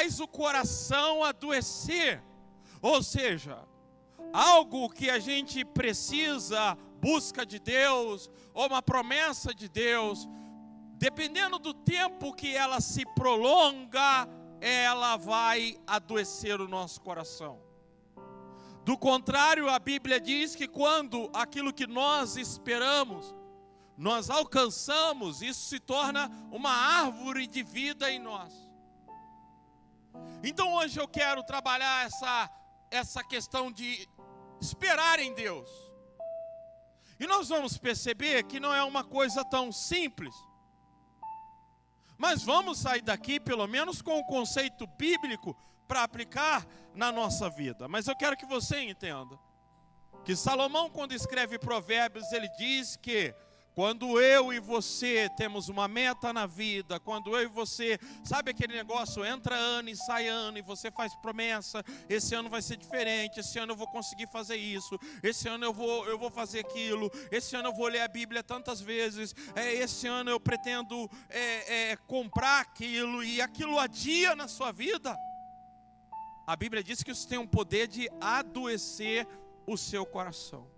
faz o coração adoecer. Ou seja, algo que a gente precisa, busca de Deus, ou uma promessa de Deus, dependendo do tempo que ela se prolonga, ela vai adoecer o nosso coração. Do contrário, a Bíblia diz que quando aquilo que nós esperamos, nós alcançamos, isso se torna uma árvore de vida em nós. Então hoje eu quero trabalhar essa questão de esperar em Deus. E nós vamos perceber que não é uma coisa tão simples. Mas vamos sair daqui pelo menos com o conceito bíblico para aplicar na nossa vida. Mas eu quero que você entenda que Salomão, quando escreve Provérbios, ele diz que quando eu e você temos uma meta na vida, quando eu e você, sabe aquele negócio, entra ano e sai ano, e você faz promessa, esse ano vai ser diferente, esse ano eu vou conseguir fazer isso, esse ano eu vou fazer aquilo, esse ano eu vou ler a Bíblia tantas vezes, esse ano eu pretendo comprar aquilo, e aquilo adia na sua vida. A Bíblia diz que isso tem um poder de adoecer o seu coração.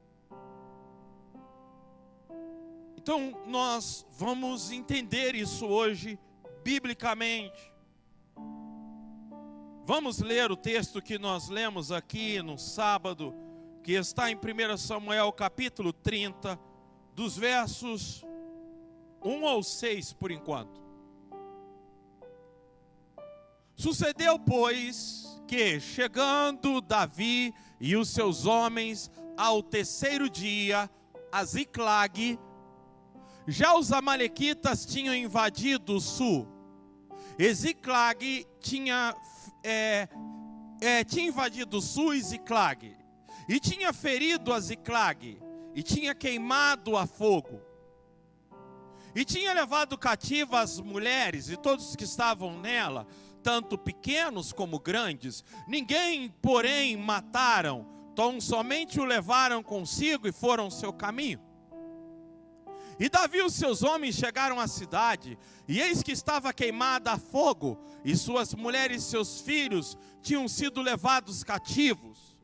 Então, nós vamos entender isso hoje, biblicamente. Vamos ler o texto que nós lemos aqui no sábado, que está em 1 Samuel capítulo 30, dos versos 1 ao 6 por enquanto. Sucedeu, pois, que chegando Davi e os seus homens ao terceiro dia a Ziclague, já os amalequitas tinham invadido o sul. E Ziclague tinha invadido o sul e Ziclague, e tinha ferido a Ziclague, e tinha queimado a fogo, e tinha levado cativa as mulheres e todos que estavam nela, tanto pequenos como grandes. Ninguém, porém, mataram, tão somente o levaram consigo e foram ao seu caminho. E Davi e os seus homens chegaram à cidade, e eis que estava queimada a fogo, e suas mulheres e seus filhos tinham sido levados cativos.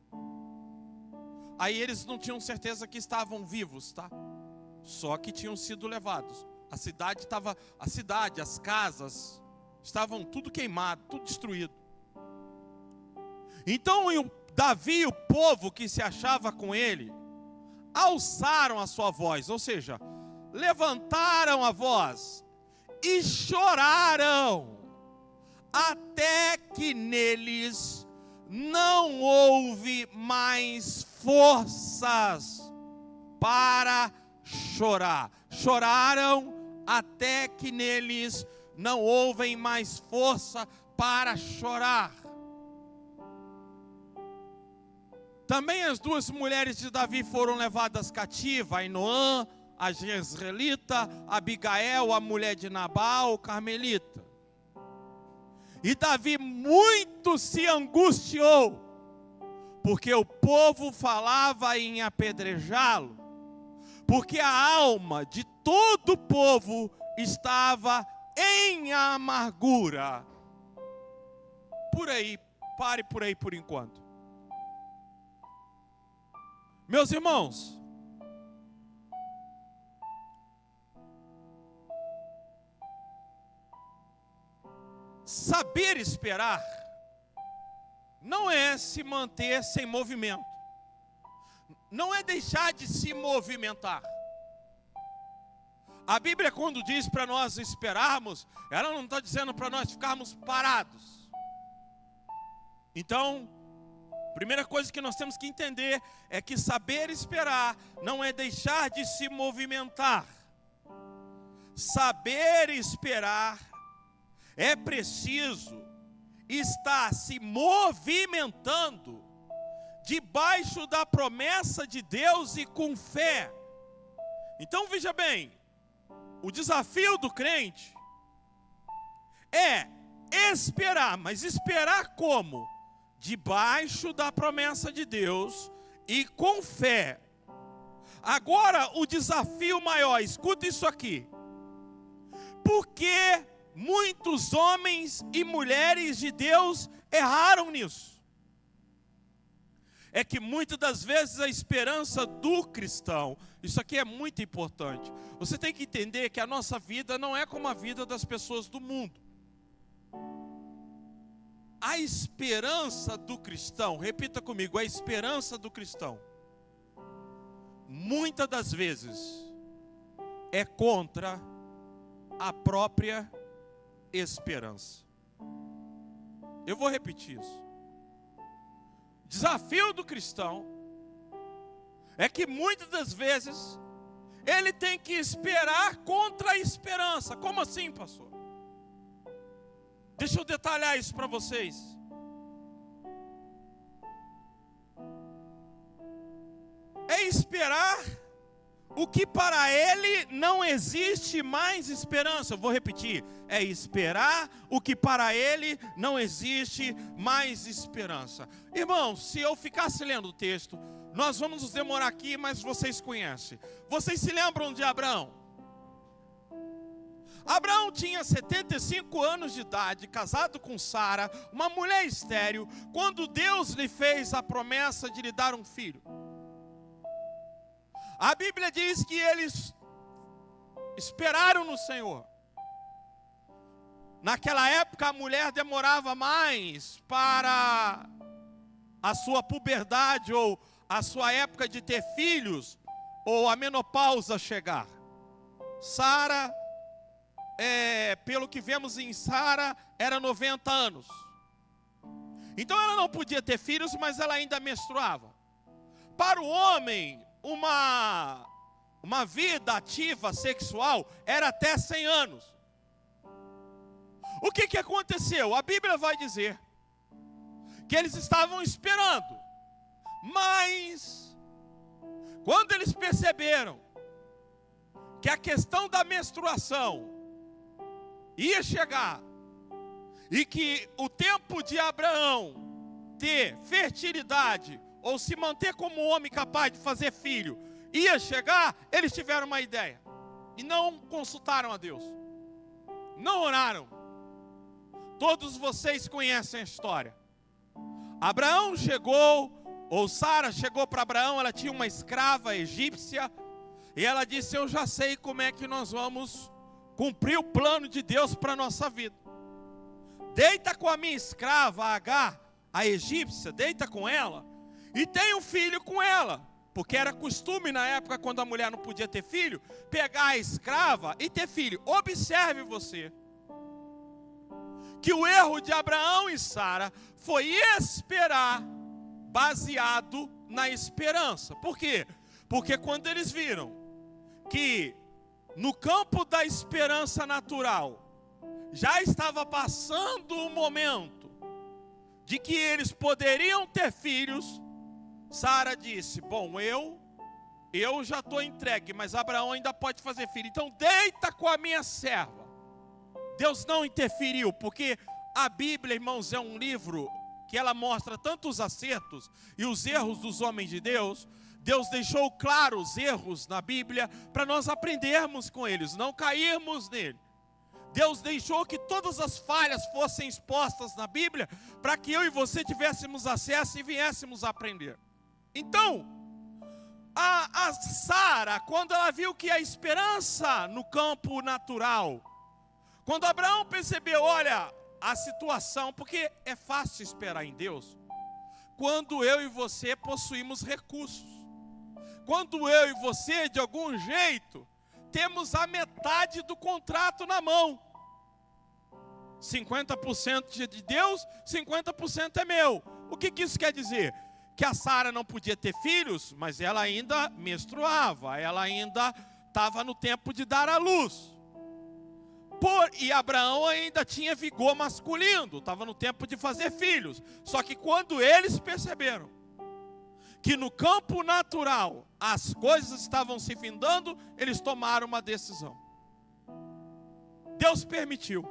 Aí eles não tinham certeza que estavam vivos, tá? Só que tinham sido levados. A cidade, as casas, estavam tudo queimado, tudo destruído. Então Davi e o povo que se achava com ele, alçaram a sua voz, ou seja, levantaram a voz e choraram, até que neles não houve mais forças para chorar. Choraram até que neles não houve mais força para chorar. Também as duas mulheres de Davi foram levadas cativas, Ainoã, a jezreelita, Abigail, a mulher de Nabal, o carmelita. E Davi muito se angustiou, porque o povo falava em apedrejá-lo, porque a alma de todo o povo estava em amargura. Pare por aí por enquanto. Meus irmãos, saber esperar não é se manter sem movimento, não é deixar de se movimentar. A Bíblia, quando diz para nós esperarmos, ela não está dizendo para nós ficarmos parados. Então, a primeira coisa que nós temos que entender é que saber esperar não é deixar de se movimentar. Saber esperar é preciso estar se movimentando debaixo da promessa de Deus e com fé. Então veja bem, o desafio do crente é esperar, mas esperar como? Debaixo da promessa de Deus e com fé. Agora o desafio maior, escuta isso aqui. Por que muitos homens e mulheres de Deus erraram nisso. É que muitas das vezes a esperança do cristão, isso aqui é muito importante. Você tem que entender que a nossa vida não é como a vida das pessoas do mundo. A esperança do cristão, repita comigo, a esperança do cristão, muitas das vezes é contra a própria esperança. Eu vou repetir isso. Desafio do cristão é que muitas das vezes ele tem que esperar contra a esperança. Como assim, pastor? Deixa eu detalhar isso para vocês. É esperar o que para ele não existe mais esperança. Eu vou repetir. É esperar o que para ele não existe mais esperança. Irmãos, se eu ficasse lendo o texto, nós vamos nos demorar aqui, mas vocês conhecem. Vocês se lembram de Abraão? Abraão tinha 75 anos de idade, casado com Sara, uma mulher estéril, quando Deus lhe fez a promessa de lhe dar um filho. A Bíblia diz que eles esperaram no Senhor. Naquela época a mulher demorava mais para a sua puberdade ou a sua época de ter filhos ou a menopausa chegar. Sara, pelo que vemos em Sara, era 90 anos. Então ela não podia ter filhos, mas ela ainda menstruava. Para o homem, uma vida ativa sexual era até 100 anos. O que aconteceu? A Bíblia vai dizer que eles estavam esperando, mas quando eles perceberam que a questão da menstruação ia chegar e que o tempo de Abraão ter fertilidade ou se manter como homem capaz de fazer filho ia chegar, eles tiveram uma ideia e não consultaram a Deus, não oraram. Todos vocês conhecem a história. Abraão chegou, ou Sara chegou para Abraão, ela tinha uma escrava egípcia, e ela disse: eu já sei como é que nós vamos cumprir o plano de Deus para a nossa vida. Deita com a minha escrava, Agar, a egípcia, deita com ela, e tem um filho com ela, porque era costume na época, quando a mulher não podia ter filho, pegar a escrava e ter filho. Observe você, que o erro de Abraão e Sara foi esperar baseado na esperança. Por quê? Porque quando eles viram que no campo da esperança natural já estava passando o momento de que eles poderiam ter filhos, Sara disse: bom, eu já estou entregue, mas Abraão ainda pode fazer filho, então deita com a minha serva. Deus não interferiu, porque a Bíblia, irmãos, é um livro que ela mostra tanto os acertos e os erros dos homens de Deus. Deus deixou claro os erros na Bíblia para nós aprendermos com eles, não cairmos nele. Deus deixou que todas as falhas fossem expostas na Bíblia para que eu e você tivéssemos acesso e viéssemos a aprender. Então, a Sara, quando ela viu que a esperança no campo natural, quando Abraão percebeu, olha, a situação, porque é fácil esperar em Deus, quando eu e você possuímos recursos, quando eu e você, de algum jeito, temos a metade do contrato na mão, 50% de Deus, 50% é meu. O que isso quer dizer? Que a Sara não podia ter filhos, mas ela ainda menstruava, ela ainda estava no tempo de dar à luz. E Abraão ainda tinha vigor masculino, estava no tempo de fazer filhos. Só que quando eles perceberam que no campo natural as coisas estavam se findando, eles tomaram uma decisão. Deus permitiu.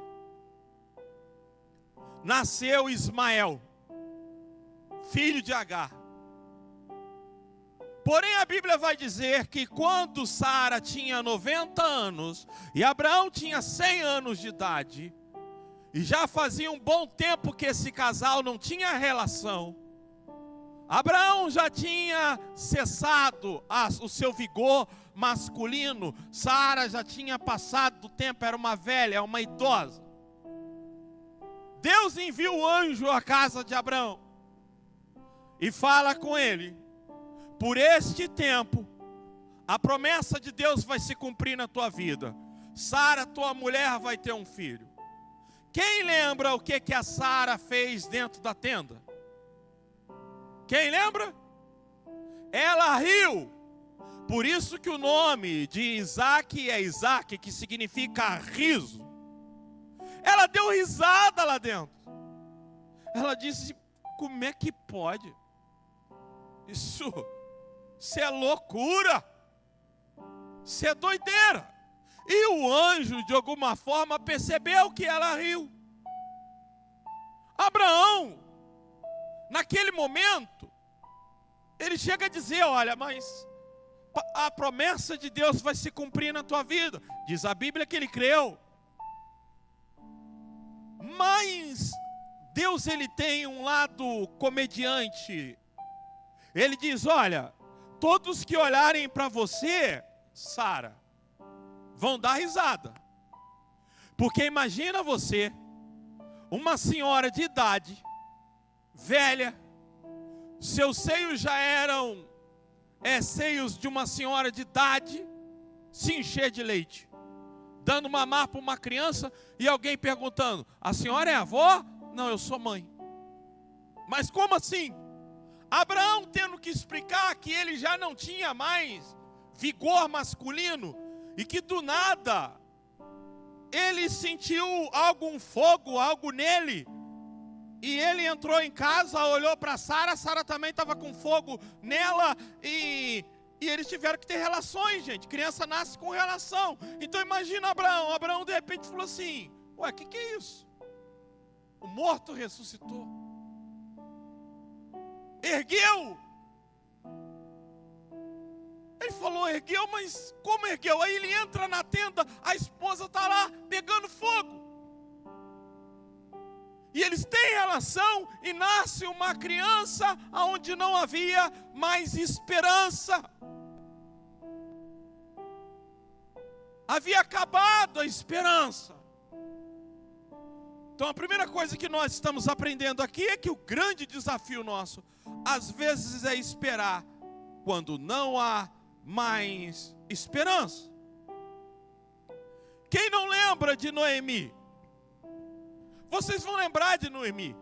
Nasceu Ismael, filho de Agar. Porém a Bíblia vai dizer que quando Sara tinha 90 anos e Abraão tinha 100 anos de idade, e já fazia um bom tempo que esse casal não tinha relação, Abraão já tinha cessado o seu vigor masculino, Sara já tinha passado do tempo, era uma velha, uma idosa. Deus envia o anjo à casa de Abraão e fala com ele: por este tempo, a promessa de Deus vai se cumprir na tua vida. Sara, tua mulher, vai ter um filho. Quem lembra o que a Sara fez dentro da tenda? Quem lembra? Ela riu. Por isso que o nome de Isaac é Isaac, que significa riso. Ela deu risada lá dentro. Ela disse: como é que pode? Isso é loucura. Isso é doideira. E o anjo, de alguma forma, percebeu que ela riu. Abraão, naquele momento, ele chega a dizer: olha, mas a promessa de Deus vai se cumprir na tua vida. Diz a Bíblia que ele creu. Mas Deus, ele tem um lado comediante. Ele diz: olha, todos que olharem para você, Sara, vão dar risada. Porque imagina você, uma senhora de idade, velha, seus seios já eram seios de uma senhora de idade, se encher de leite, dando mamar para uma criança, e alguém perguntando: a senhora é avó? Não, eu sou mãe. Mas como assim? Abraão tendo que explicar que ele já não tinha mais vigor masculino, e que do nada ele sentiu algum fogo, algo nele, e ele entrou em casa, olhou para Sara, Sara também estava com fogo nela, e eles tiveram que ter relações, gente. Criança nasce com relação. Então imagina Abraão de repente falou assim: ué, o que é isso? O morto ressuscitou, ergueu. Ele falou: ergueu, mas como ergueu? Aí ele entra na tenda, a esposa está lá pegando fogo. E eles têm relação e nasce uma criança onde não havia mais esperança. Havia acabado a esperança. Então a primeira coisa que nós estamos aprendendo aqui é que o grande desafio nosso, às vezes, é esperar quando não há mais esperança. Quem não lembra de Noemi? Vocês vão lembrar de Noemi.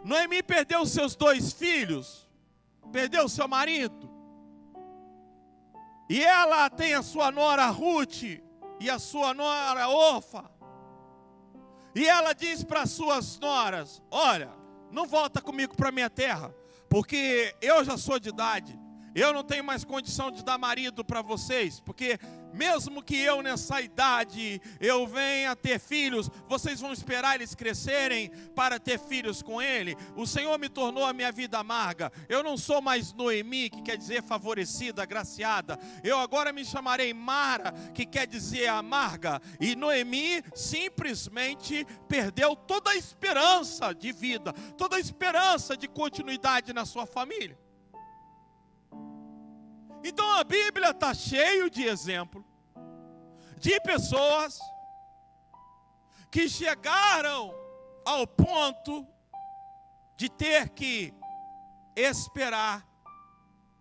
Noemi perdeu seus 2 filhos, perdeu seu marido, e ela tem a sua nora Ruth e a sua nora Orfa. E ela diz para as suas noras: olha, não volta comigo para minha terra, porque eu já sou de idade, eu não tenho mais condição de dar marido para vocês, porque mesmo que eu nessa idade eu venha ter filhos, vocês vão esperar eles crescerem para ter filhos com ele? O Senhor me tornou a minha vida amarga. Eu não sou mais Noemi, que quer dizer favorecida, agraciada. Eu agora me chamarei Mara, que quer dizer amarga. E Noemi simplesmente perdeu toda a esperança de vida, toda a esperança de continuidade na sua família. Então a Bíblia está cheio de exemplos de pessoas que chegaram ao ponto de ter que esperar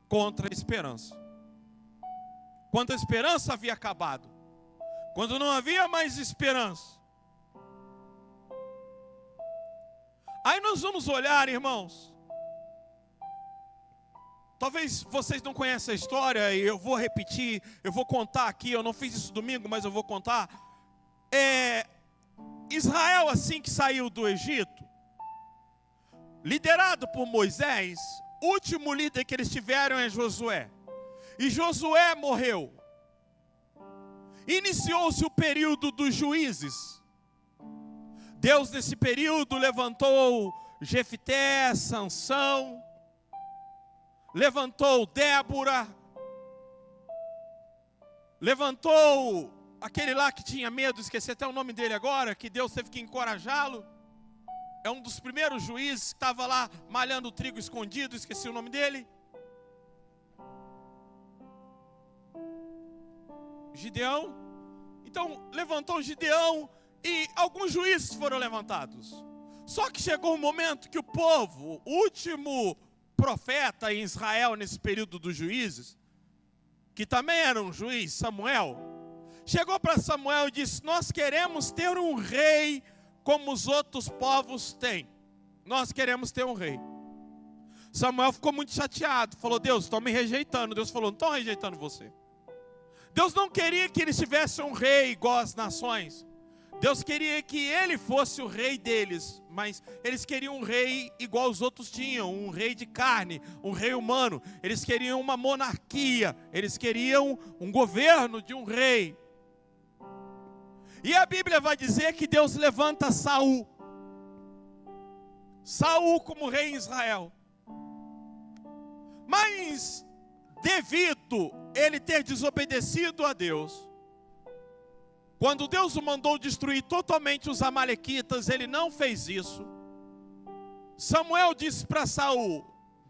contra a esperança. Quando a esperança havia acabado, quando não havia mais esperança. Aí nós vamos olhar, irmãos. Talvez vocês não conheçam a história, e eu vou repetir, eu vou contar aqui. Eu não fiz isso domingo, mas eu vou contar. Israel, assim que saiu do Egito, liderado por Moisés, o último líder que eles tiveram é Josué. E Josué morreu. Iniciou-se o período dos juízes. Deus, nesse período, levantou Jefté, Sansão, levantou Débora, levantou aquele lá que tinha medo, esqueci até o nome dele agora, que Deus teve que encorajá-lo. É um dos primeiros juízes que estava lá malhando trigo escondido, esqueci o nome dele. Gideão. Então levantou Gideão e alguns juízes foram levantados. Só que chegou um momento que o povo, o último profeta em Israel nesse período dos juízes, que também era um juiz, Samuel, chegou para Samuel e disse: nós queremos ter um rei como os outros povos têm. Nós queremos ter um rei. Samuel ficou muito chateado, falou: Deus, estão me rejeitando. Deus falou: não estão rejeitando você. Deus não queria que eles tivessem um rei igual às nações. Deus queria que ele fosse o rei deles, mas eles queriam um rei igual os outros tinham, um rei de carne, um rei humano. Eles queriam uma monarquia, eles queriam um governo de um rei. E a Bíblia vai dizer que Deus levanta Saul. Saul como rei em Israel. Mas devido ele ter desobedecido a Deus, quando Deus o mandou destruir totalmente os amalequitas, ele não fez isso. Samuel disse para Saul: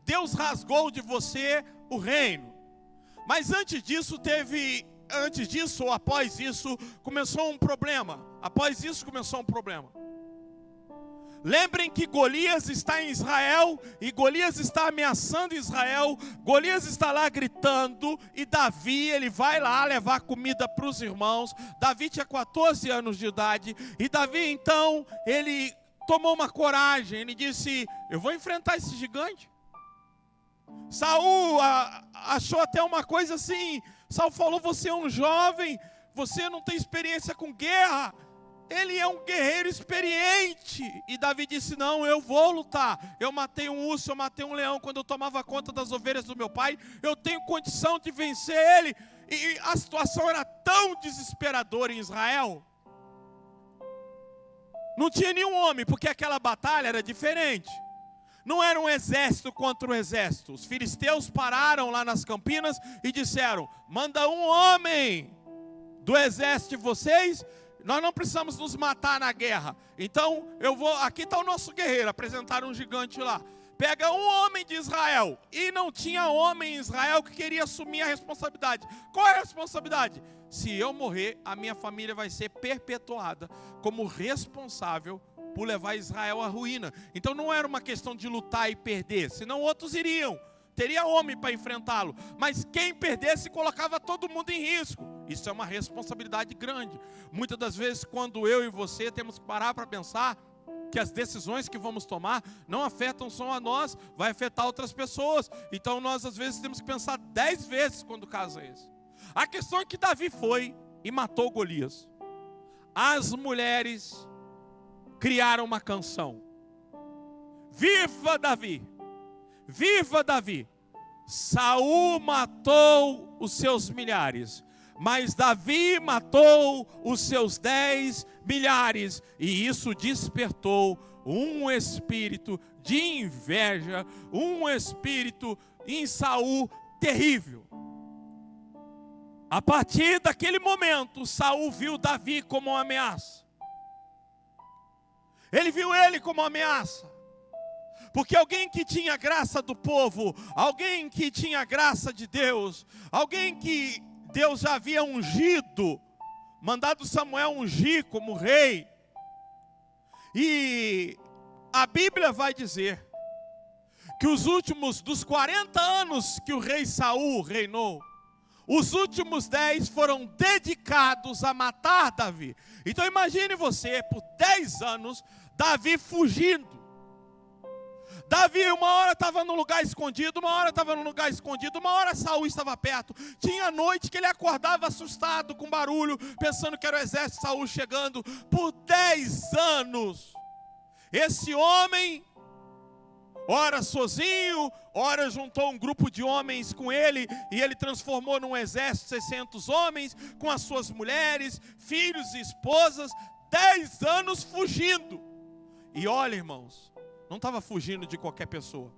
Deus rasgou de você o reino. Mas antes disso ou após isso, começou um problema. Após isso começou um problema. Lembrem que Golias está em Israel e Golias está ameaçando Israel. Golias está lá gritando e Davi, ele vai lá levar comida para os irmãos. Davi tinha 14 anos de idade e Davi então, ele tomou uma coragem. Ele disse: eu vou enfrentar esse gigante. Saul achou até uma coisa assim. Saul falou: você é um jovem, você não tem experiência com guerra. Ele é um guerreiro experiente. E Davi disse: não, eu vou lutar. Eu matei um urso, eu matei um leão quando eu tomava conta das ovelhas do meu pai. Eu tenho condição de vencer ele. E a situação era tão desesperadora em Israel. Não tinha nenhum homem, porque aquela batalha era diferente. Não era um exército contra um exército. Os filisteus pararam lá nas campinas e disseram: manda um homem do exército de vocês. Nós não precisamos nos matar na guerra. Então, aqui está o nosso guerreiro. Apresentaram um gigante lá. Pega um homem de Israel. E não tinha homem em Israel que queria assumir a responsabilidade. Qual é a responsabilidade? Se eu morrer, a minha família vai ser perpetuada como responsável por levar Israel à ruína. Então não era uma questão de lutar e perder, senão outros iriam. Teria homem para enfrentá-lo. Mas quem perdesse colocava todo mundo em risco. Isso é uma responsabilidade grande. Muitas das vezes, quando eu e você temos que parar para pensar que as decisões que vamos tomar não afetam só a nós, vai afetar outras pessoas. Então nós às vezes temos que pensar 10 vezes quando o caso é esse. A questão é que Davi foi e matou Golias. As mulheres criaram uma canção: viva Davi! Viva Davi! Saul matou os seus milhares, mas Davi matou os seus 10 milhares. E isso despertou um espírito de inveja, um espírito em Saul terrível. A partir daquele momento, Saul viu Davi como uma ameaça. Ele viu ele como uma ameaça. Porque alguém que tinha graça do povo, alguém que tinha graça de Deus, alguém que Deus já havia ungido, mandado Samuel ungir como rei. E a Bíblia vai dizer que os últimos dos 40 anos que o rei Saul reinou, os últimos 10 foram dedicados a matar Davi. Então imagine você, por 10 anos, Davi fugindo. Davi uma hora estava num lugar escondido, uma hora estava num lugar escondido, uma hora Saul estava perto. Tinha noite que ele acordava assustado com barulho, pensando que era o exército de Saul chegando. Por 10 anos, esse homem, ora sozinho, ora juntou um grupo de homens com ele, e ele transformou num exército 600 homens, com as suas mulheres, filhos e esposas, 10 anos fugindo. E olha, irmãos, não estava fugindo de qualquer pessoa.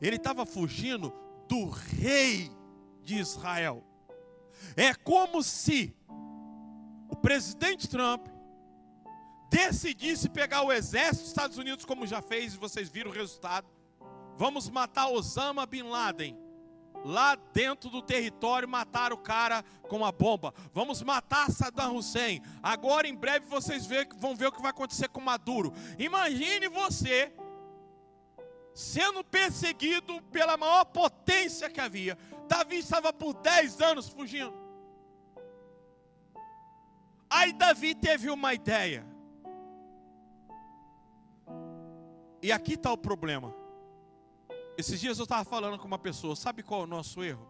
Ele estava fugindo do rei de Israel. É como se o presidente Trump decidisse pegar o exército dos Estados Unidos, como já fez, e vocês viram o resultado. Vamos matar Osama Bin Laden. Lá dentro do território, mataram o cara com uma bomba. Vamos matar Saddam Hussein. Agora, em breve, vocês vão ver o que vai acontecer com Maduro. Imagine você sendo perseguido pela maior potência que havia. Davi estava por 10 anos fugindo. Aí Davi teve uma ideia. E aqui está o problema. Esses dias eu estava falando com uma pessoa. Sabe qual é o nosso erro?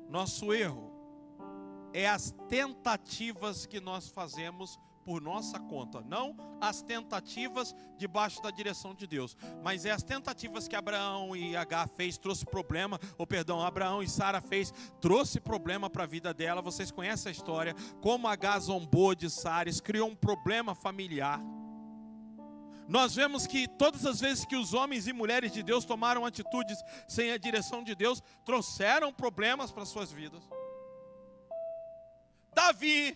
Nosso erro é as tentativas que nós fazemos por nossa conta. Não as tentativas debaixo da direção de Deus. Mas é as tentativas que Abraão e Agar fez, trouxe problema. Abraão e Sara fez, trouxe problema para a vida dela. Vocês conhecem a história. Como Agar zombou de Sara, isso criou um problema familiar. Nós vemos que todas as vezes que os homens e mulheres de Deus tomaram atitudes sem a direção de Deus, trouxeram problemas para suas vidas. Davi,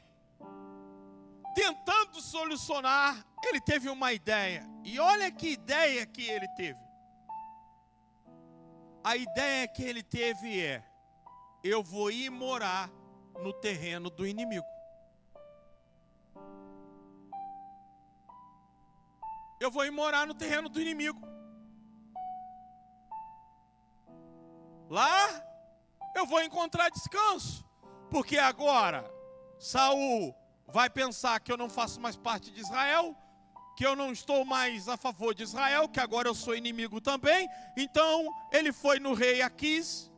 tentando solucionar, ele teve uma ideia. E olha que ideia que ele teve. A ideia que ele teve é: eu vou ir morar no terreno do inimigo. Eu vou ir morar no terreno do inimigo. Lá eu vou encontrar descanso. Porque agora Saul vai pensar que eu não faço mais parte de Israel, que eu não estou mais a favor de Israel, que agora eu sou inimigo também. Então ele foi no rei Aquis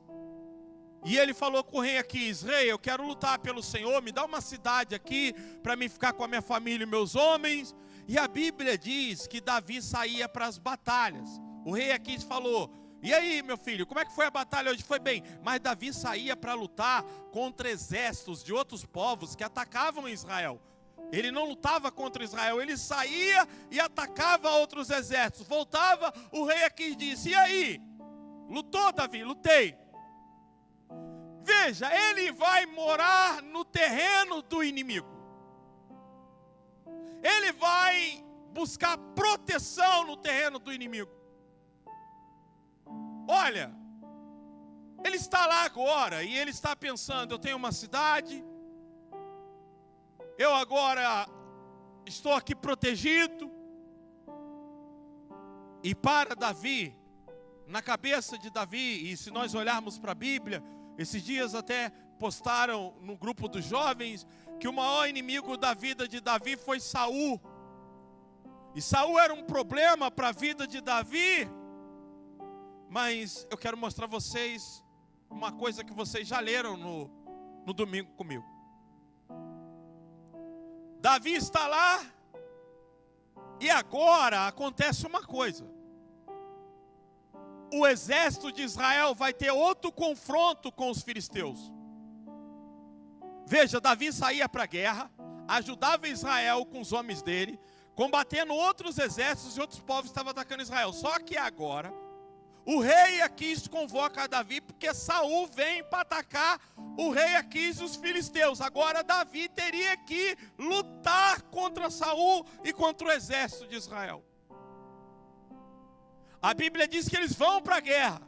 e ele falou com o rei Aquis: rei, eu quero lutar pelo Senhor, me dá uma cidade aqui para mim ficar com a minha família e meus homens. E a Bíblia diz que Davi saía para as batalhas. O rei Aquis falou: e aí, meu filho, como é que foi a batalha hoje? Foi bem. Mas Davi saía para lutar contra exércitos de outros povos que atacavam Israel. Ele não lutava contra Israel, ele saía e atacava outros exércitos. Voltava, o rei Aquis disse: e aí? Lutou, Davi? Lutei. Veja, ele vai morar no terreno do inimigo. Ele vai buscar proteção no terreno do inimigo. Olha, ele está lá agora e ele está pensando: eu tenho uma cidade, eu agora estou aqui protegido. E para Davi, na cabeça de Davi, e se nós olharmos para a Bíblia, esses dias até postaram no grupo dos jovens que o maior inimigo da vida de Davi foi Saul. E Saul era um problema para a vida de Davi. Mas eu quero mostrar a vocês uma coisa que vocês já leram no domingo comigo. Davi está lá e agora acontece uma coisa. O exército de Israel vai ter outro confronto com os filisteus. Veja, Davi saía para a guerra, ajudava Israel com os homens dele, combatendo outros exércitos e outros povos que estavam atacando Israel. Só que agora, o rei Aquis convoca Davi, porque Saul vem para atacar o rei Aquis e os filisteus. Agora Davi teria que lutar contra Saul e contra o exército de Israel. A Bíblia diz que eles vão para a guerra.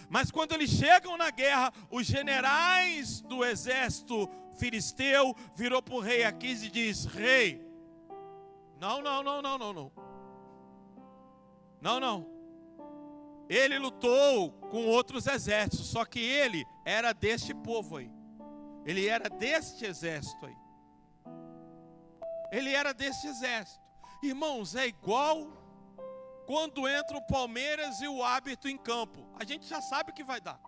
Mas quando eles chegam na guerra, os generais do exército filisteu virou para o rei Aquis e diz: rei, não. Ele lutou com outros exércitos, só que ele era deste povo aí. Ele era deste exército aí. Ele era deste exército. Irmãos, é igual quando entra o Palmeiras e o árbitro em campo. A gente já sabe o que vai dar.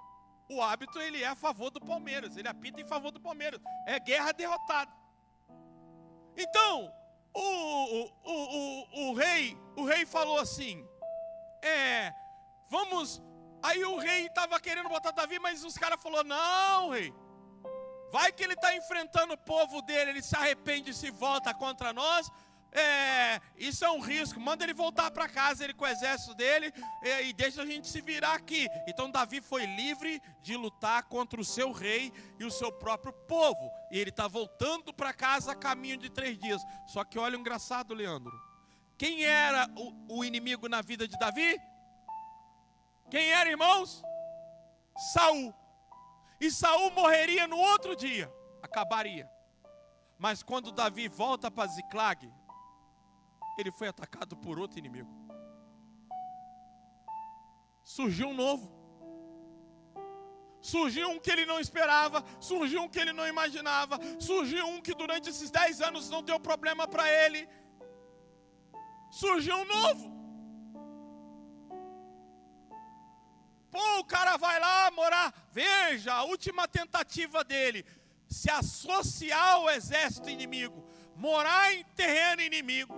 O árbitro, ele é a favor do Palmeiras. Ele apita em favor do Palmeiras. É guerra derrotada. Então, o rei falou assim: vamos. Aí o rei estava querendo botar Davi, mas os caras falaram: não, rei. Vai que ele está enfrentando o povo dele, ele se arrepende e se volta contra nós. Isso é um risco. Manda ele voltar para casa, ele com o exército dele, e deixa a gente se virar aqui. Então Davi foi livre de lutar contra o seu rei e o seu próprio povo. E ele está voltando para casa a caminho de 3 dias. Só que olha o engraçado, Leandro. Quem era o inimigo na vida de Davi? Quem era, irmãos? Saul. E Saul morreria no outro dia. Acabaria. Mas quando Davi volta para Ziclag, ele foi atacado por outro inimigo. Surgiu um novo. Surgiu um que ele não esperava. Surgiu um que ele não imaginava. Surgiu um que durante esses 10 anos não deu problema para ele. Surgiu um novo. Pô, o cara vai lá morar. Veja, a última tentativa dele: se associar ao exército inimigo, morar em terreno inimigo.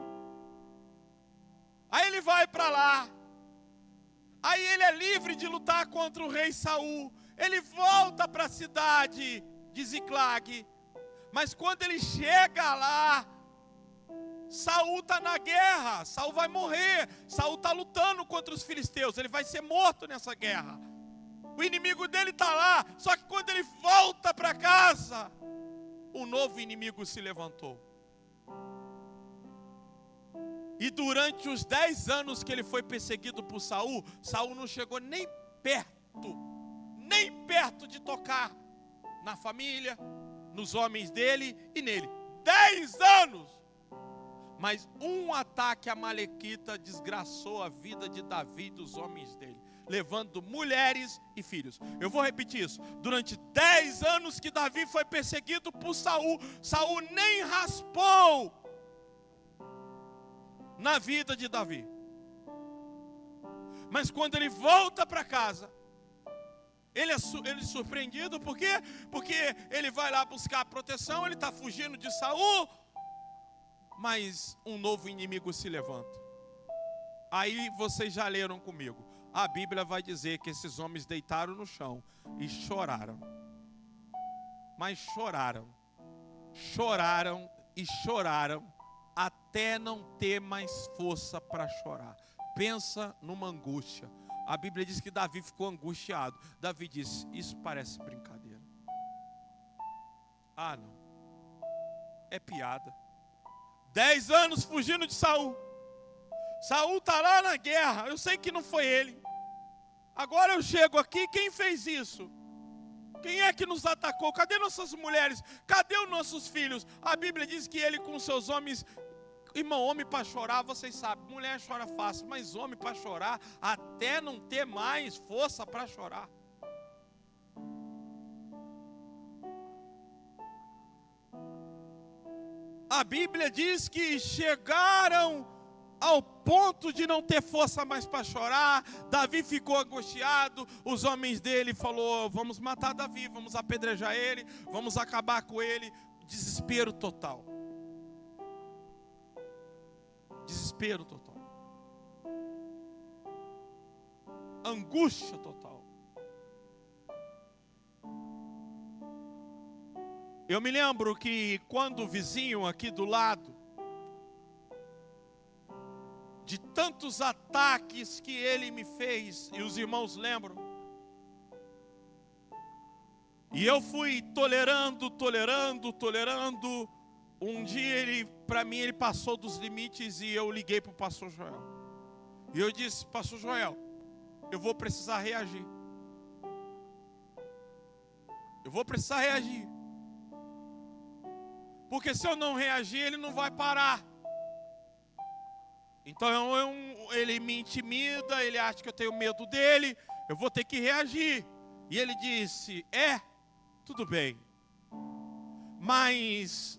Aí ele vai para lá. Aí ele é livre de lutar contra o rei Saul. Ele volta para a cidade de Ziclag. Mas quando ele chega lá, Saul está na guerra. Saul vai morrer. Saul está lutando contra os filisteus. Ele vai ser morto nessa guerra. O inimigo dele está lá. Só que quando ele volta para casa, um novo inimigo se levantou. E durante os 10 anos que ele foi perseguido por Saul, Saul não chegou nem perto de tocar na família, nos homens dele e nele. 10 anos! Mas um ataque amalequita desgraçou a vida de Davi e dos homens dele, levando mulheres e filhos. Eu vou repetir isso. Durante 10 anos que Davi foi perseguido por Saul, Saul nem raspou na vida de Davi. Mas quando ele volta para casa, ele é surpreendido. Por quê? Porque ele vai lá buscar proteção, ele está fugindo de Saul, mas um novo inimigo se levanta. Aí vocês já leram comigo. A Bíblia vai dizer que esses homens deitaram no chão e choraram. Mas choraram e choraram até não ter mais força para chorar. Pensa numa angústia. A Bíblia diz que Davi ficou angustiado. Davi disse: isso parece brincadeira. Ah, não. É piada. 10 anos fugindo de Saul. Saul está lá na guerra. Eu sei que não foi ele. Agora eu chego aqui, quem fez isso? Quem é que nos atacou? Cadê nossas mulheres? Cadê os nossos filhos? A Bíblia diz que ele com seus homens... Irmão, homem para chorar, vocês sabem, mulher chora fácil, mas homem para chorar, até não ter mais força para chorar. A Bíblia diz que chegaram ao ponto de não ter força mais para chorar. Davi ficou angustiado. Os homens dele falaram: vamos matar Davi, vamos apedrejar ele, vamos acabar com ele. Desespero total. Desespero total. Angústia total. Eu me lembro que quando o vizinho aqui do lado, de tantos ataques que ele me fez, e os irmãos lembram, e eu fui tolerando. Um dia para mim ele passou dos limites e eu liguei para o pastor Joel. E eu disse: pastor Joel, eu vou precisar reagir. Eu vou precisar reagir. Porque se eu não reagir, ele não vai parar. Então ele me intimida, ele acha que eu tenho medo dele, eu vou ter que reagir. E ele disse: tudo bem, mas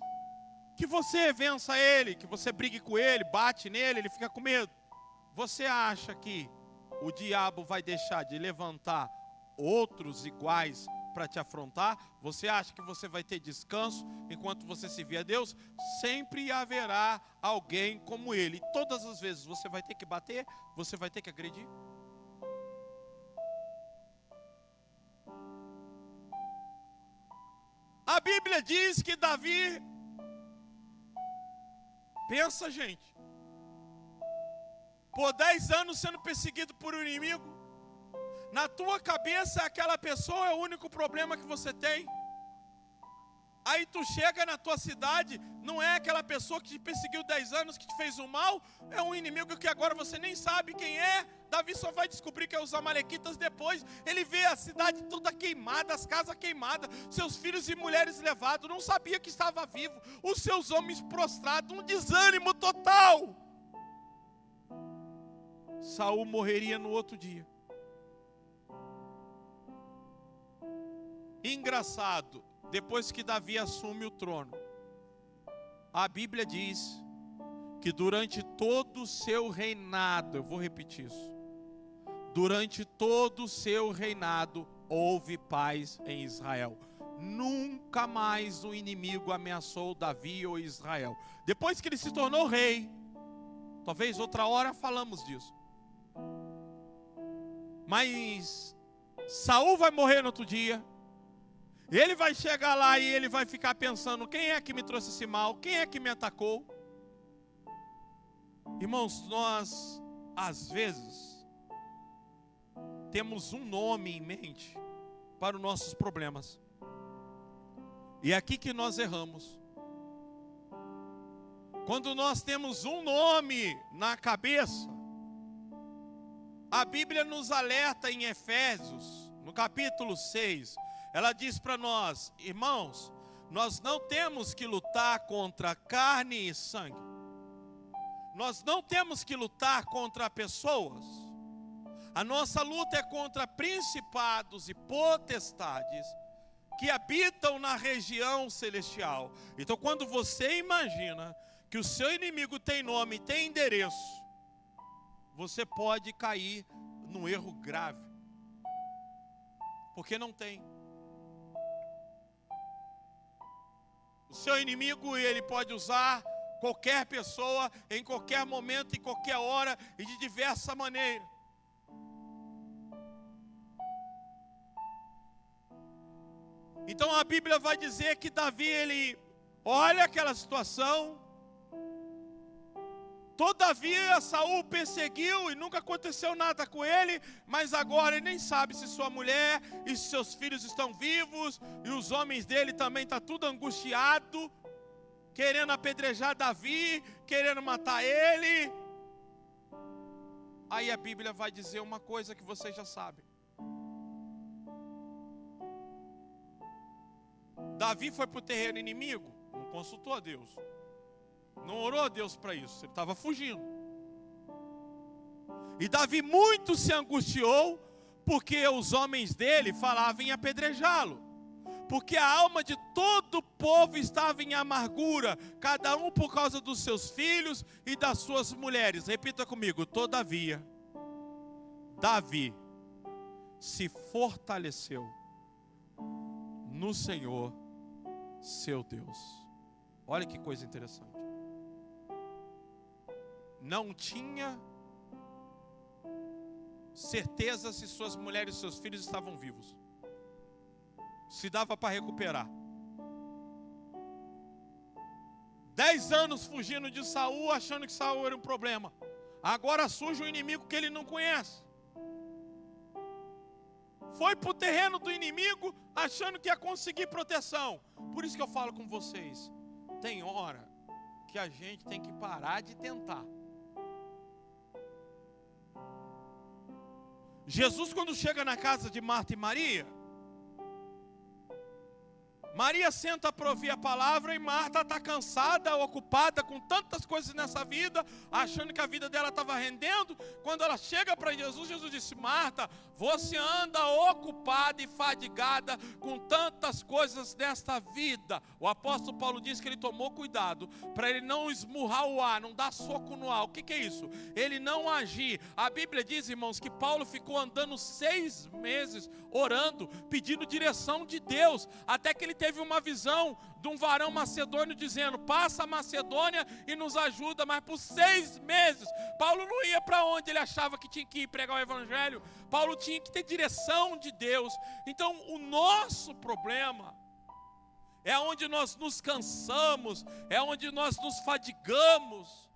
que você vença ele, que você brigue com ele, bate nele, ele fica com medo. Você acha que o diabo vai deixar de levantar outros iguais para te afrontar? Você acha que você vai ter descanso enquanto você servir a Deus? Sempre haverá alguém como ele. E todas as vezes você vai ter que bater, você vai ter que agredir. A Bíblia diz que Davi Pensa, gente. Por 10 anos sendo perseguido por um inimigo. Na tua cabeça, aquela pessoa é o único problema que você tem. Aí tu chega na tua cidade, não é aquela pessoa que te perseguiu 10 anos, que te fez o mal, é um inimigo que agora você nem sabe quem é. Davi só vai descobrir que é os amalequitas depois. Ele vê a cidade toda queimada, as casas queimadas, seus filhos e mulheres levados, não sabia que estava vivo, os seus homens prostrados, um desânimo total. Saul morreria no outro dia. Engraçado, depois que Davi assume o trono, a Bíblia diz que durante todo o seu reinado, eu vou repetir isso, durante todo o seu reinado houve paz em Israel. Nunca mais o inimigo ameaçou Davi ou Israel. Depois que ele se tornou rei, talvez outra hora falamos disso, mas Saul vai morrer no outro dia. Ele vai chegar lá e ele vai ficar pensando: quem é que me trouxe esse mal? Quem é que me atacou? Irmãos, nós às vezes temos um nome em mente para os nossos problemas. E é aqui que nós erramos. Quando nós temos um nome na cabeça, a Bíblia nos alerta em Efésios, no capítulo 6, ela diz para nós: irmãos, nós não temos que lutar contra carne e sangue. Nós não temos que lutar contra pessoas. A nossa luta é contra principados e potestades que habitam na região celestial. Então, quando você imagina que o seu inimigo tem nome, tem endereço, você pode cair num erro grave. Porque não tem. O seu inimigo, ele pode usar qualquer pessoa, em qualquer momento, em qualquer hora e de diversa maneira. Então a Bíblia vai dizer que Davi, ele olha aquela situação. Todavia Saul perseguiu e nunca aconteceu nada com ele, mas agora ele nem sabe se sua mulher e seus filhos estão vivos, e os homens dele também estão tudo angustiado, querendo apedrejar Davi, querendo matar ele. Aí a Bíblia vai dizer uma coisa que vocês já sabem. Davi foi para o terreno inimigo, não consultou a Deus. Não orou a Deus para isso, ele estava fugindo. E Davi muito se angustiou, porque os homens dele falavam em apedrejá-lo. Porque a alma de todo o povo estava em amargura, cada um por causa dos seus filhos e das suas mulheres. Repita comigo: todavia, Davi se fortaleceu no Senhor, seu Deus. Olha que coisa interessante. Não tinha certeza se suas mulheres e seus filhos estavam vivos, se dava para recuperar. 10 anos fugindo de Saul, achando que Saul era um problema. Agora surge um inimigo que ele não conhece. Foi para o terreno do inimigo, achando que ia conseguir proteção. Por isso que eu falo com vocês, tem hora que a gente tem que parar de tentar. Jesus, quando chega na casa de Marta e Maria, Maria senta para ouvir a palavra e Marta está cansada, ocupada com tantas coisas nessa vida, achando que a vida dela estava rendendo. Quando ela chega para Jesus, Jesus disse: Marta, você anda ocupada e fadigada com tantas coisas nesta vida. O apóstolo Paulo diz que ele tomou cuidado para ele não esmurrar o ar, não dar soco no ar. O que é isso? Ele não agir. A Bíblia diz, irmãos, que Paulo ficou andando 6 meses orando, pedindo direção de Deus, até que ele teve uma visão de um varão macedônio dizendo: passa a Macedônia e nos ajuda. Mas por 6 meses Paulo não ia para onde ele achava que tinha que ir pregar o evangelho. Paulo tinha que ter direção de Deus. Então o nosso problema é onde nós nos cansamos, é onde nós nos fadigamos,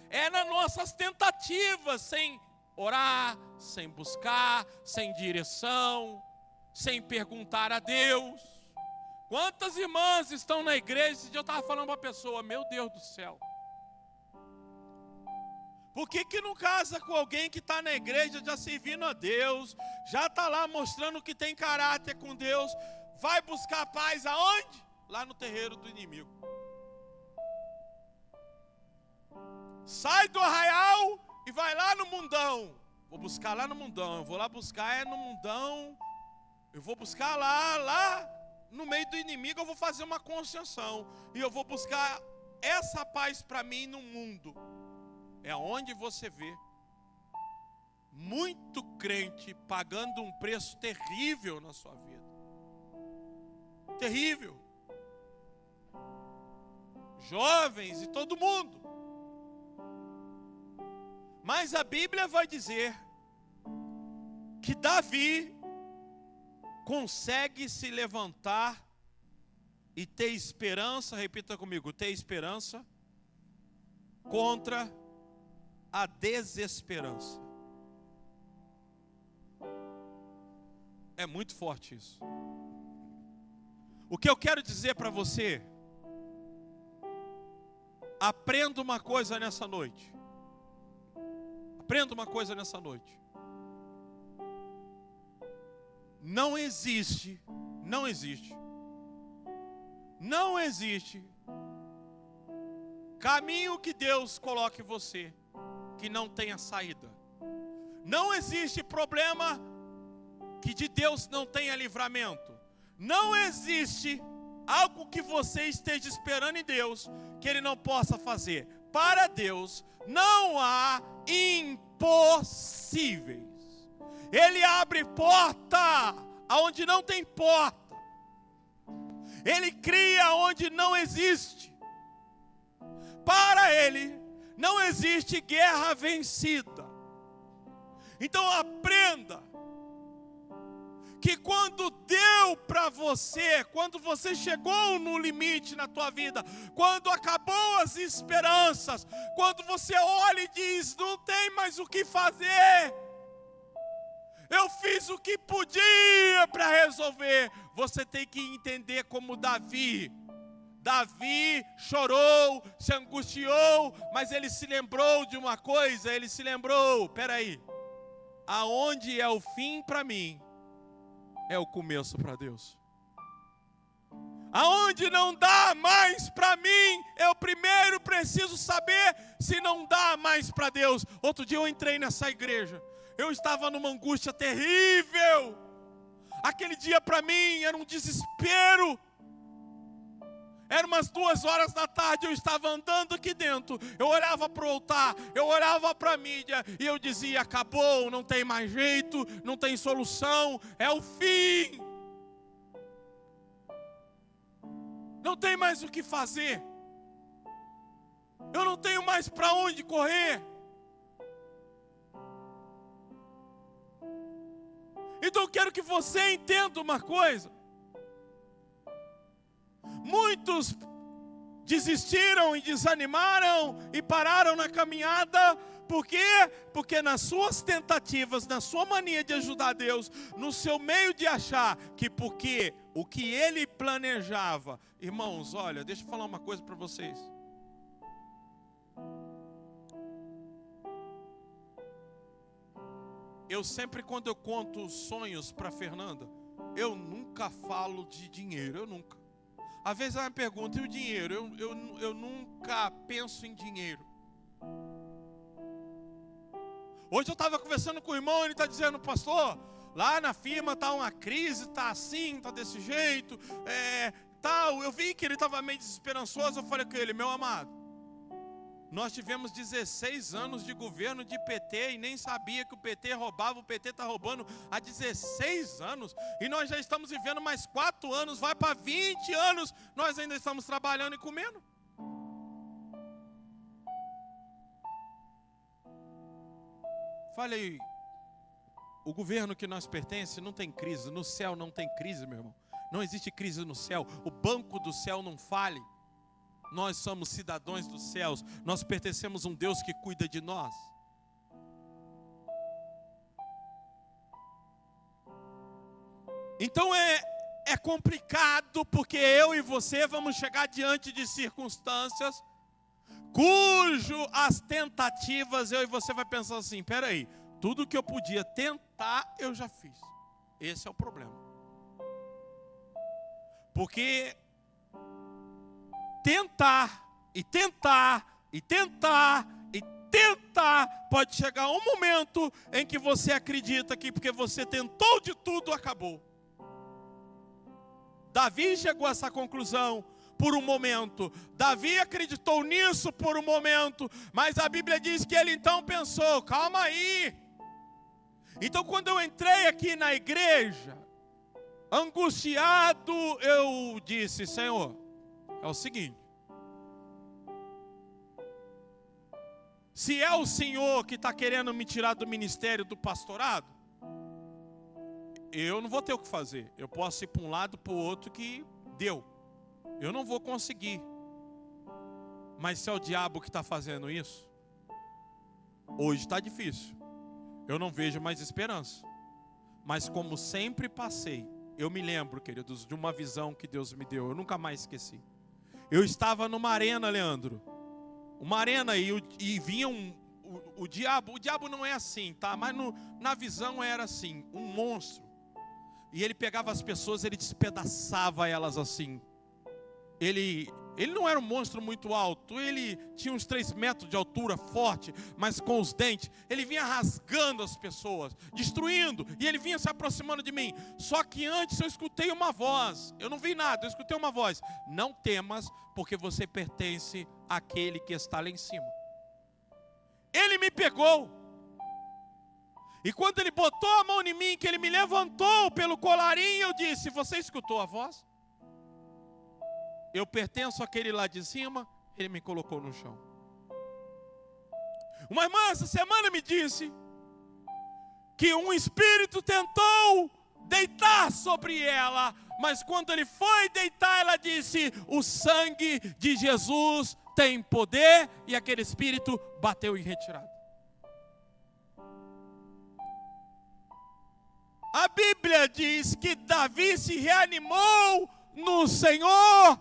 é nas nossas tentativas, sem orar, sem buscar, sem direção, sem perguntar a Deus. Quantas irmãs estão na igreja? Esse dia eu estava falando para uma pessoa, meu Deus do céu, por que não casa com alguém que está na igreja já servindo a Deus, já está lá mostrando que tem caráter com Deus, vai buscar paz aonde? Lá no terreiro do inimigo. Sai do arraial e vai lá no mundão. Vou buscar lá no mundão, eu vou lá buscar no mundão, eu vou buscar lá no meio do inimigo, eu vou fazer uma concessão, e eu vou buscar essa paz para mim no mundo. É onde você vê muito crente pagando um preço terrível na sua vida. Terrível. Jovens e todo mundo. Mas a Bíblia vai dizer que Davi consegue se levantar e ter esperança, repita comigo, ter esperança contra a desesperança. É muito forte isso. O que eu quero dizer para você, aprenda uma coisa nessa noite. Aprenda uma coisa nessa noite. Não existe caminho que Deus coloque em você que não tenha saída. Não existe problema que de Deus não tenha livramento. Não existe algo que você esteja esperando em Deus que Ele não possa fazer. Para Deus não há impossíveis. Ele abre porta aonde não tem porta. Ele cria onde não existe. Para Ele não existe guerra vencida. Então aprenda que quando deu para você, quando você chegou no limite na tua vida, quando acabou as esperanças, quando você olha e diz, não tem mais o que fazer, eu fiz o que podia para resolver. Você tem que entender como Davi chorou, se angustiou, mas ele se lembrou de uma coisa, ele se lembrou, peraí, aonde é o fim para mim, é o começo para Deus. Aonde não dá mais para mim, eu primeiro preciso saber se não dá mais para Deus. Outro dia eu entrei nessa igreja, eu estava numa angústia terrível. Aquele dia para mim era um desespero. Era umas 2h da tarde, eu estava andando aqui dentro, eu olhava para o altar, eu olhava para a mídia, e eu dizia, acabou, não tem mais jeito, não tem solução, é o fim. Não tem mais o que fazer. Eu não tenho mais para onde correr. Então eu quero que você entenda uma coisa. Muitos desistiram e desanimaram e pararam na caminhada. Por quê? Porque nas suas tentativas, na sua mania de ajudar Deus, no seu meio de achar que porque o que ele planejava. Irmãos, olha, deixa eu falar uma coisa para vocês. Eu sempre, quando eu conto sonhos para Fernanda, eu nunca falo de dinheiro, eu nunca. Às vezes ela me pergunta, e o dinheiro? Eu nunca penso em dinheiro. Hoje eu estava conversando com o irmão, ele está dizendo, pastor, lá na firma está uma crise, está assim, está desse jeito, tal. Eu vi que ele estava meio desesperançoso, eu falei com ele, meu amado, nós tivemos 16 anos de governo de PT e nem sabia que o PT roubava, o PT está roubando há 16 anos. E nós já estamos vivendo mais 4 anos, vai para 20 anos, nós ainda estamos trabalhando e comendo. Falei, o governo que nós pertencemos não tem crise, no céu não tem crise, meu irmão. Não existe crise no céu. O banco do céu não fale. Nós somos cidadãos dos céus. Nós pertencemos a um Deus que cuida de nós. Então é complicado, porque eu e você vamos chegar diante de circunstâncias as tentativas, eu e você vai pensar assim, peraí, tudo que eu podia tentar, eu já fiz. Esse é o problema. Porque tentar, pode chegar um momento em que você acredita que porque você tentou de tudo, acabou. Davi chegou a essa conclusão por um momento. Davi acreditou nisso por um momento. Mas a Bíblia diz que ele então pensou, calma aí. Então quando eu entrei aqui na igreja, angustiado, eu disse, Senhor, é o seguinte. Se é o Senhor que está querendo me tirar do ministério do pastorado, eu não vou ter o que fazer. Eu posso ir para um lado, para o outro, que deu. Eu não vou conseguir. Mas se é o diabo que está fazendo isso, hoje está difícil. Eu não vejo mais esperança. Mas como sempre passei, eu me lembro, queridos, de uma visão que Deus me deu. Eu nunca mais esqueci. Eu estava numa arena, Leandro. Uma arena e vinha o diabo. O diabo não é assim, tá? Mas na visão era assim, um monstro. E ele pegava as pessoas, ele despedaçava elas assim. Ele não era um monstro muito alto, ele tinha uns 3 metros de altura, forte, mas com os dentes. Ele vinha rasgando as pessoas, destruindo, e ele vinha se aproximando de mim. Só que antes eu escutei uma voz, eu não vi nada, eu escutei uma voz. Não temas, porque você pertence àquele que está lá em cima. Ele me pegou. E quando ele botou a mão em mim, que ele me levantou pelo colarinho, eu disse, você escutou a voz? Eu pertenço àquele lá de cima, ele me colocou no chão. Uma irmã essa semana me disse que um espírito tentou deitar sobre ela, mas quando ele foi deitar, ela disse, o sangue de Jesus tem poder, e aquele espírito bateu em retirada. A Bíblia diz que Davi se reanimou no Senhor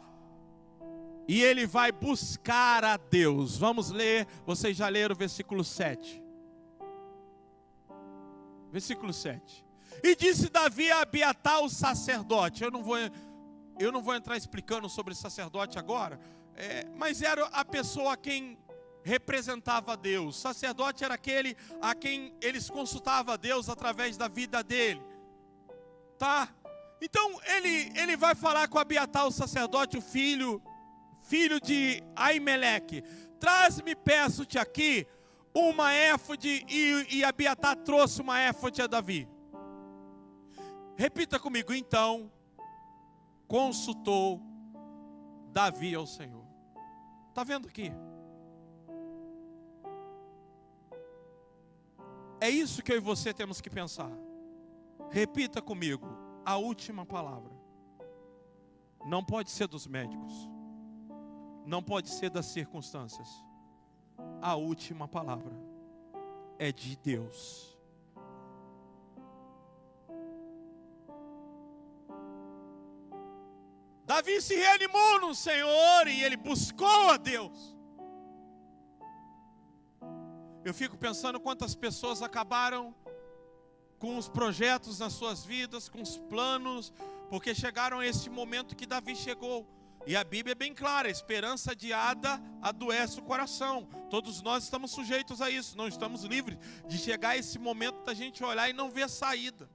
e ele vai buscar a Deus. Vamos ler, vocês já leram o versículo 7. Versículo 7. E disse Davi a Abiatar o sacerdote. Eu não vou entrar explicando sobre sacerdote agora, mas era a pessoa a quem representava Deus. O sacerdote era aquele a quem eles consultavam a Deus através da vida dele, tá? Então ele vai falar com Abiatar o sacerdote, o filho de Aimeleque. Traz-me, peço-te aqui, uma éfode, e Abiatar trouxe uma éfode a Davi. Repita comigo, então consultou Davi ao Senhor. Está vendo aqui? É isso que eu e você temos que pensar. Repita comigo, a última palavra não pode ser dos médicos, não pode ser das circunstâncias. A última palavra é de Deus. Davi se reanimou no Senhor e ele buscou a Deus. Eu fico pensando quantas pessoas acabaram com os projetos nas suas vidas, com os planos, porque chegaram a esse momento que Davi chegou. E a Bíblia é bem clara, a esperança adiada adoece o coração. Todos nós estamos sujeitos a isso, não estamos livres de chegar a esse momento da gente olhar e não ver a saída.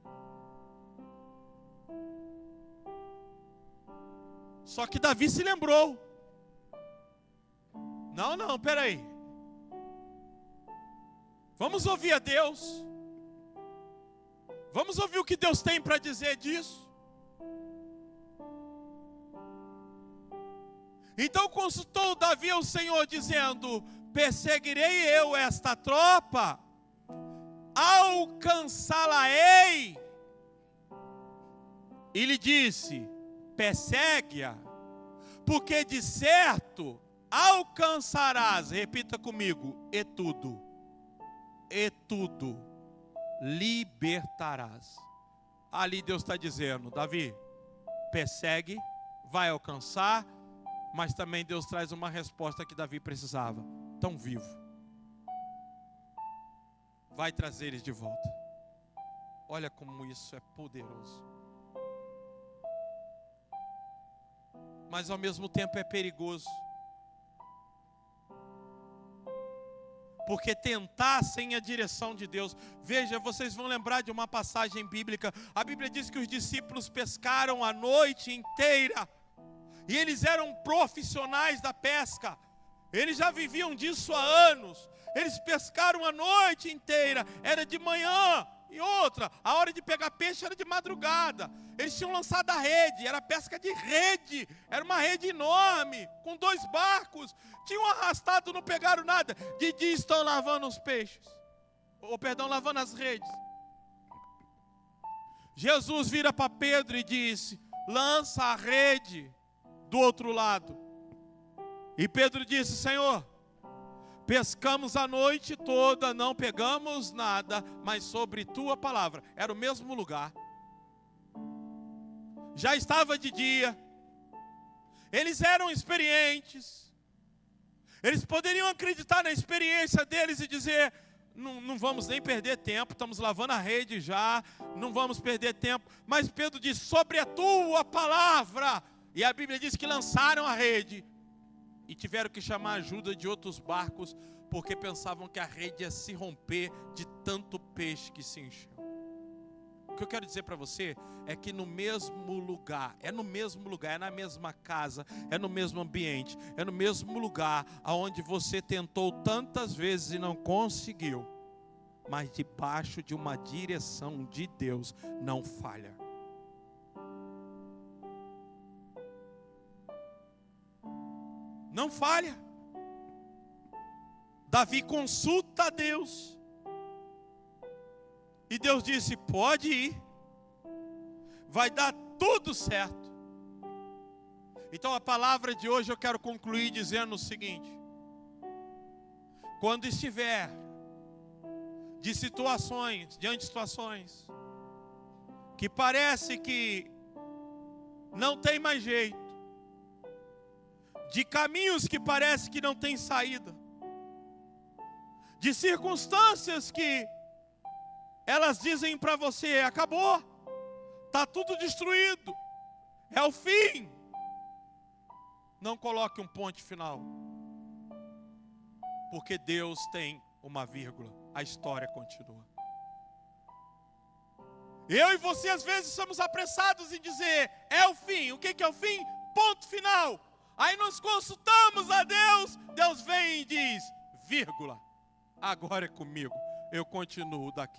Só que Davi se lembrou. Não, peraí. Vamos ouvir a Deus. Vamos ouvir o que Deus tem para dizer disso. Então consultou Davi ao Senhor, dizendo: perseguirei eu esta tropa, alcançá-la-ei. E lhe disse: persegue-a, porque de certo alcançarás, repita comigo, e tudo libertarás. Ali Deus está dizendo, Davi, persegue, vai alcançar, mas também Deus traz uma resposta que Davi precisava. Tão vivo, vai trazer eles de volta. Olha como isso é poderoso. Mas ao mesmo tempo é perigoso. Porque tentar sem a direção de Deus. Veja, vocês vão lembrar de uma passagem bíblica. A Bíblia diz que os discípulos pescaram a noite inteira. E eles eram profissionais da pesca. Eles já viviam disso há anos. Eles pescaram a noite inteira. Era de manhã. E outra, a hora de pegar peixe era de madrugada. Eles tinham lançado a rede, era pesca de rede. Era uma rede enorme, com 2 barcos. Tinham arrastado, não pegaram nada. De dia estão lavando os peixes. Lavando as redes. Jesus vira para Pedro e disse, lança a rede do outro lado. E Pedro disse, Senhor, pescamos a noite toda, não pegamos nada, mas sobre tua palavra. Era o mesmo lugar. Já estava de dia. Eles eram experientes. Eles poderiam acreditar na experiência deles e dizer, não vamos nem perder tempo, estamos lavando a rede já, não vamos perder tempo. Mas Pedro diz, sobre a tua palavra. E a Bíblia diz que lançaram a rede. E tiveram que chamar a ajuda de outros barcos, porque pensavam que a rede ia se romper de tanto peixe que se encheu. O que eu quero dizer para você é que no mesmo lugar, é na mesma casa, é no mesmo ambiente, é no mesmo lugar aonde você tentou tantas vezes e não conseguiu, mas debaixo de uma direção de Deus não falha. Não falha. Davi consulta a Deus. E Deus disse, pode ir. Vai dar tudo certo. Então a palavra de hoje eu quero concluir dizendo o seguinte. Quando estiver diante de situações que parece que não tem mais jeito, de caminhos que parece que não tem saída, de circunstâncias que elas dizem para você, acabou, está tudo destruído, é o fim. Não coloque um ponto final, porque Deus tem uma vírgula, a história continua. Eu e você às vezes somos apressados em dizer, é o fim. O que é o fim? Ponto final. Aí nós consultamos a Deus, Deus vem e diz, vírgula, agora é comigo, eu continuo daqui.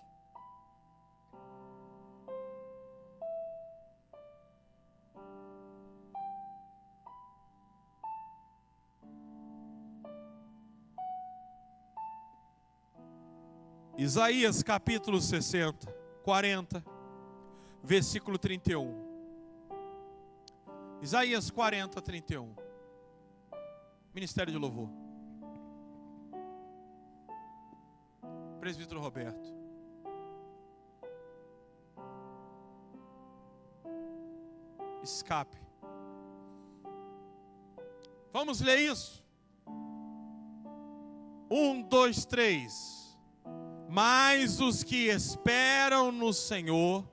Isaías capítulo 40, versículo 31. Isaías 40, 31. Ministério de Louvor. Presbítero Roberto. Escape. Vamos ler isso? 1, 2, 3. Mas os que esperam no Senhor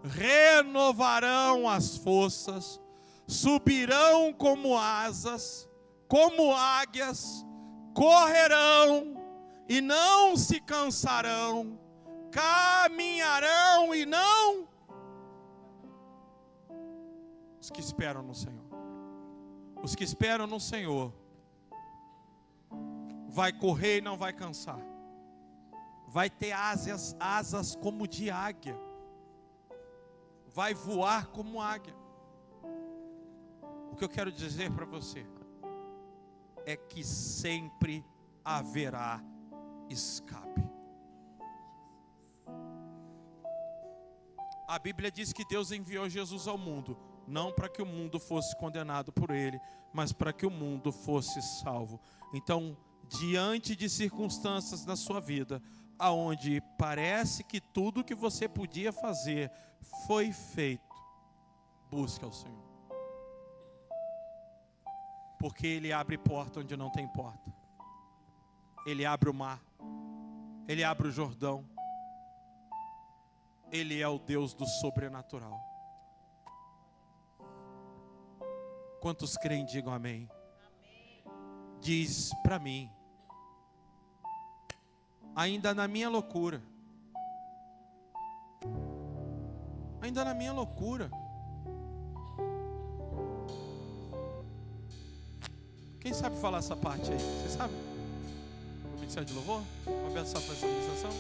renovarão as forças, subirão como asas, como águias, correrão e não se cansarão, caminharão e não. Os que esperam no Senhor. Os que esperam no Senhor vai correr e não vai cansar. Vai ter asas como de águia. Vai voar como águia. O que eu quero dizer para você é que sempre haverá escape. A Bíblia diz que Deus enviou Jesus ao mundo não para que o mundo fosse condenado por ele, mas para que o mundo fosse salvo. Então, diante de circunstâncias na sua vida, aonde parece que tudo que você podia fazer foi feito, busque ao Senhor. Porque Ele abre porta onde não tem porta. Ele abre o mar. Ele abre o Jordão. Ele é o Deus do sobrenatural. Quantos creem, digam amém. Diz para mim, ainda na minha loucura, ainda na minha loucura, quem sabe falar essa parte aí? Você sabe? O ministério de louvor? Vamos abençoar para essa ministração?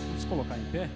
Vamos colocar em pé.